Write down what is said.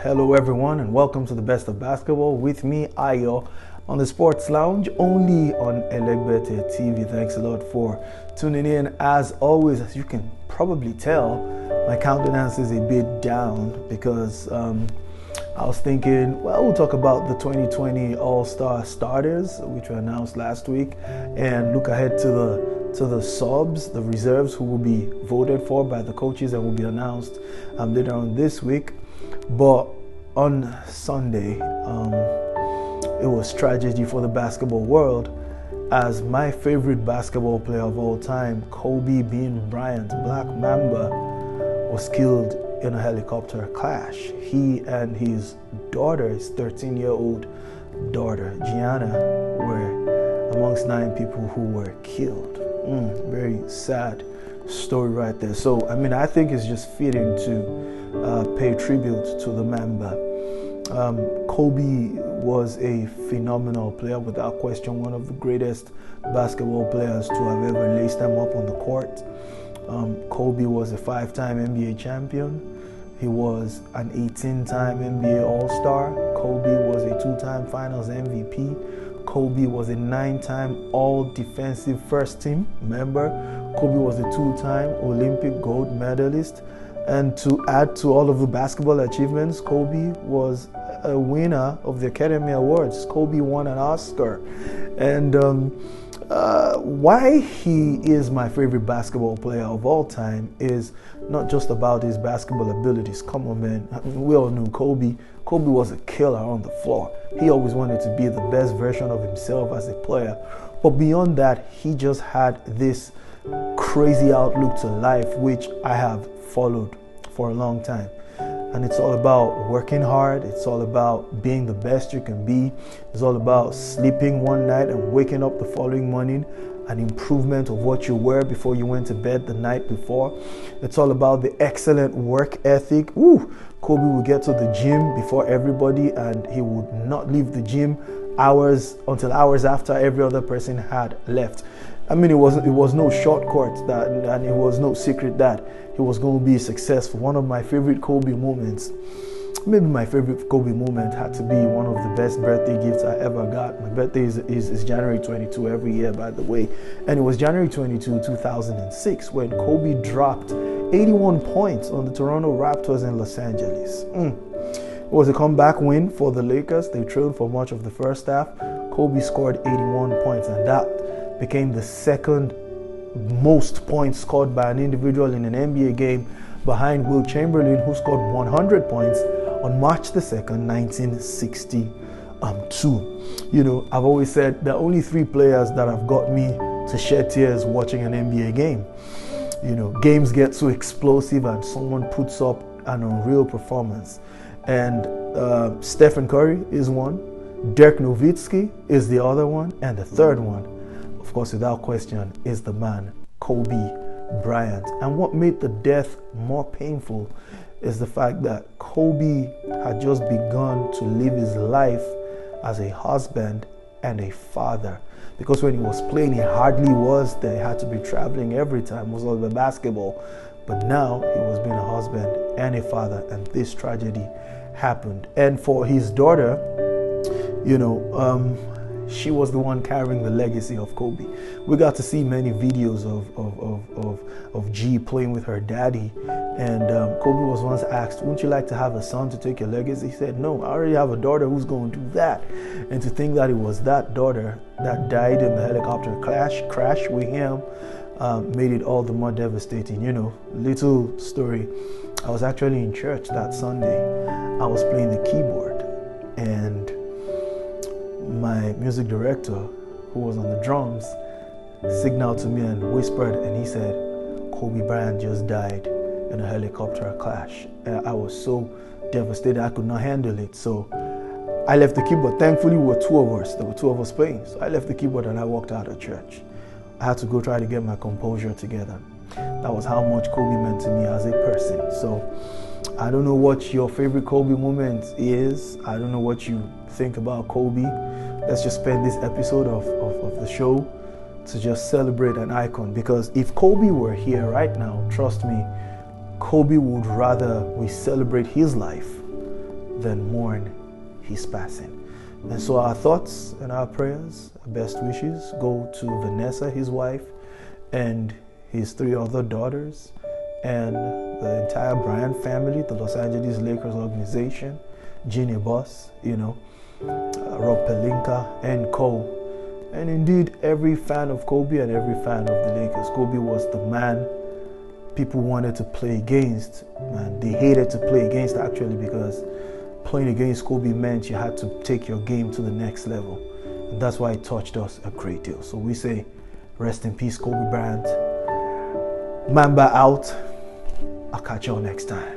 Hello everyone and welcome to the best of basketball with me, Ayo, on the Sports Lounge, only on Elegbete TV. Thanks a lot for tuning in. As always, as you can probably tell, my countenance is a bit down because I was thinking, well, we'll talk about the 2020 All-Star starters, which were announced last week, and look ahead to the subs, the reserves who will be voted for by the coaches and will be announced later on this week. But on Sunday, it was tragedy for the basketball world as my favorite basketball player of all time, Kobe Bryant, Black Mamba, was killed in a helicopter crash. He and his daughter, his 13-year-old daughter, Gianni, were amongst 9 people who were killed. Very sad story right there. So, I think it's just fitting to pay tribute to the Mamba. Kobe was a phenomenal player, without question, one of the greatest basketball players to have ever laced them up on the court. Kobe was a 5-time NBA champion. He was an 18-time NBA All-Star. Kobe was a 2-time Finals MVP. Kobe was a 9-time All-Defensive First Team member. Kobe was a 2-time Olympic gold medalist. And to add to all of the basketball achievements, Kobe was a winner of the Academy Awards. Kobe won an Oscar. And why he is my favorite basketball player of all time is not just about his basketball abilities. Come on, man. We all knew Kobe. Kobe was a killer on the floor. He always wanted to be the best version of himself as a player. But beyond that, he just had this crazy outlook to life, which I have followed for a long time. And it's all about working hard. It's all about being the best you can be. It's all about sleeping one night and waking up the following morning, an improvement of what you were before you went to bed the night before. It's all about the excellent work ethic. Kobe would get to the gym before everybody, and he would not leave the gym until hours after every other person had left. It was no shortcut and it was no secret that he was going to be successful. One of my favorite Kobe moments, maybe my favorite Kobe moment, had to be one of the best birthday gifts I ever got. My birthday is January 22 every year, by the way. And it was January 22, 2006 when Kobe dropped 81 points on the Toronto Raptors in Los Angeles. It was a comeback win for the Lakers. They trailed for much of the first half. Kobe scored 81 points, and that became the second most points scored by an individual in an NBA game, behind Will Chamberlain, who scored 100 points on March the 2nd, 1962. I've always said there are only 3 players that have got me to shed tears watching an NBA game. Games get so explosive and someone puts up an unreal performance. And Stephen Curry is one, Dirk Nowitzki is the other one, and the third one, of course, without question, is the man, Kobe Bryant. And what made the death more painful is the fact that Kobe had just begun to live his life as a husband and a father. Because when he was playing, he hardly was there. He had to be traveling every time. It was all about basketball. But now he was being a husband and a father, and this tragedy happened. And for his daughter, she was the one carrying the legacy of Kobe. We got to see many videos of G playing with her daddy, and Kobe was once asked, "Wouldn't you like to have a son to take your legacy?" He said, "No, I already have a daughter who's going to do that." And to think that it was that daughter that died in the helicopter crash with him made it all the more devastating. Little story. I was actually in church that Sunday. I was playing the keyboard, and my music director, who was on the drums, signaled to me and whispered, and he said, "Kobe Bryant just died in a helicopter crash." I was so devastated, I could not handle it. So I left the keyboard. Thankfully, there were 2 of us. There were 2 of us playing. So I left the keyboard and I walked out of church. I had to go try to get my composure together. That was how much Kobe meant to me as a person. So I don't know what your favorite Kobe moment is. I don't know what you think about Kobe. Let's just spend this episode of the show to just celebrate an icon. Because if Kobe were here right now, trust me, Kobe would rather we celebrate his life then mourn his passing. And so our thoughts and our prayers, our best wishes go to Vanessa, his wife, and his 3 other daughters, and the entire Bryant family, the Los Angeles Lakers organization, Gianni Boss, Rob Pelinka, and co. And indeed, every fan of Kobe and every fan of the Lakers. Kobe was the man people wanted to play against, and they hated to play against actually, because playing against Kobe meant you had to take your game to the next level. And that's why it touched us a great deal. So we say, rest in peace, Kobe Bryant. Mamba out. I'll catch y'all next time.